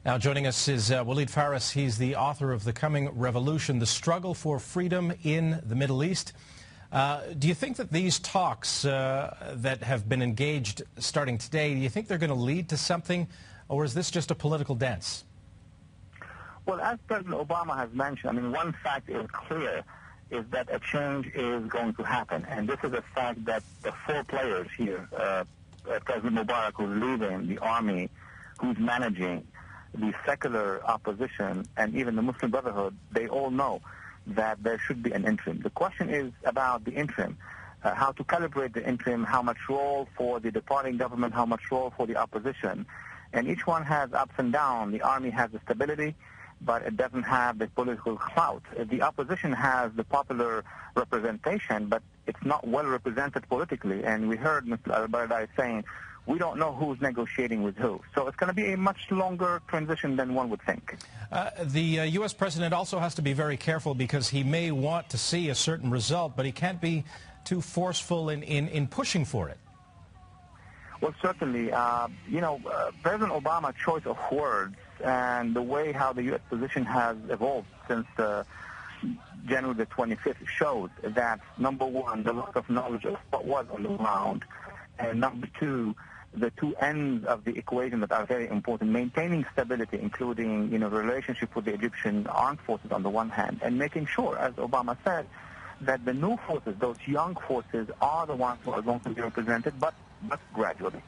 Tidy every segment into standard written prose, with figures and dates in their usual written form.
Now joining us is Walid Phares. He's the author of The Coming Revolution, The Struggle for Freedom in the Middle East. Do you think that these talks that have been engaged starting today, do you think they're going to lead to something, or is this just a political dance? Well, as President Obama has mentioned, one fact is clear, is that a change is going to happen. And this is a fact that the four players here, President Mubarak, who's leading the army, who's managing the secular opposition, and even the Muslim Brotherhood, they all know that there should be an interim. The question is about the interim, how to calibrate the interim, how much role for the departing government, how much role for the opposition. And each one has ups and downs. The army has the stability, but it doesn't have the political clout. The opposition has the popular representation, but it's not well represented politically. And we heard Mr. al-Baradei saying, we don't know who's negotiating with who. So it's going to be a much longer transition than one would think. The U.S. president also has to be very careful because he may want to see a certain result, but he can't be too forceful in pushing for it. Well, certainly, President Obama's choice of words and the way how the U.S. position has evolved since January the 25th shows that, number one, the lack of knowledge of what was on the ground, and number two, the two ends of the equation that are very important, maintaining stability, including, relationship with the Egyptian armed forces on the one hand, and making sure, as Obama said, that the new forces, those young forces, are the ones who are going to be represented, but gradually.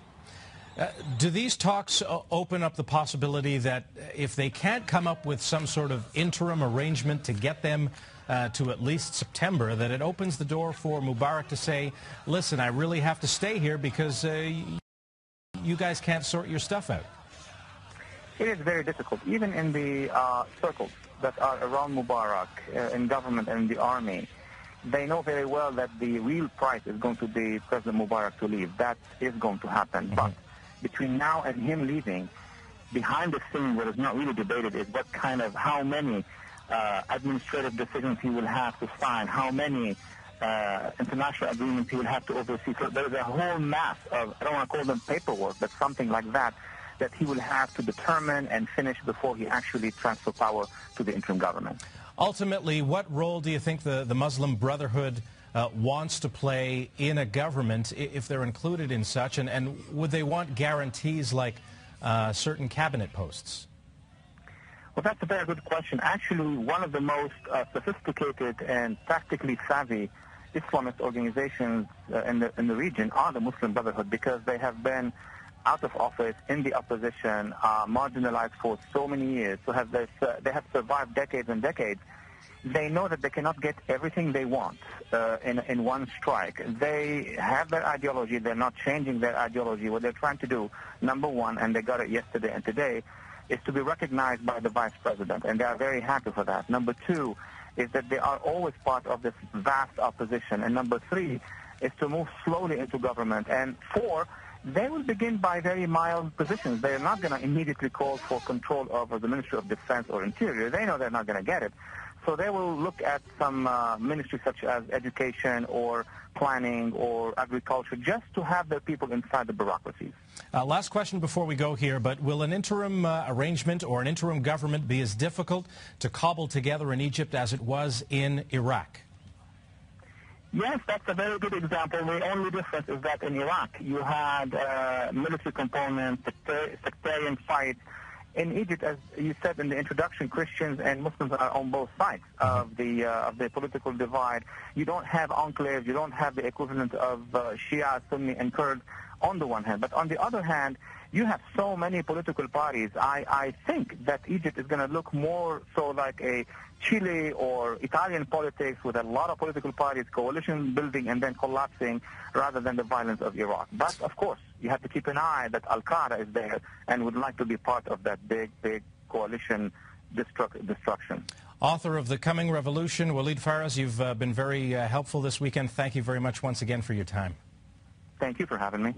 Do these talks open up the possibility that if they can't come up with some sort of interim arrangement to get them to at least September, that it opens the door for Mubarak to say, listen, I really have to stay here because you guys can't sort your stuff out? It is very difficult, even in the circles that are around Mubarak, in government and in the army. They know very well that the real price is going to be President Mubarak to leave. That is going to happen. Mm-hmm. But between now and him leaving, behind the scenes, what is not really debated is how many administrative decisions he will have to sign, how many international agreements he will have to oversee. So there's a whole mass of, I don't want to call them paperwork, but something like that he will have to determine and finish before he actually transfers power to the interim government. Ultimately, what role do you think the Muslim Brotherhood wants to play in a government if they're included in such, and would they want guarantees like certain cabinet posts? Well, that's a very good question. Actually, one of the most sophisticated and tactically savvy Islamist organizations in the region are the Muslim Brotherhood, because they have been out of office, in the opposition, marginalized for so many years. So they have survived decades and decades. They know that they cannot get everything they want in one strike. They have their ideology. They're not changing their ideology. What they're trying to do, number one, and they got it yesterday and today, is to be recognized by the vice president, and they are very happy for that. Number two is that they are always part of this vast opposition. And number three is to move slowly into government. And four, they will begin by very mild positions. They're not going to immediately call for control over the Ministry of Defense or Interior. They know they're not going to get it. So they will look at some ministries such as education or planning or agriculture, just to have their people inside the bureaucracies. Last question before we go here, but will an interim arrangement or an interim government be as difficult to cobble together in Egypt as it was in Iraq? Yes, that's a very good example. The only difference is that in Iraq you had military components, sectarian fights. In Egypt, as you said in the introduction, Christians and Muslims are on both sides of the political divide. You don't have enclaves. You don't have the equivalent of Shia, Sunni, and Kurd on the one hand. But on the other hand, you have so many political parties. I think that Egypt is going to look more so like a Chile or Italian politics, with a lot of political parties, coalition building and then collapsing, rather than the violence of Iraq. But, of course, you have to keep an eye that Al-Qaeda is there and would like to be part of that big coalition destruction. Author of The Coming Revolution, Walid Phares, you've been very helpful this weekend. Thank you very much once again for your time. Thank you for having me.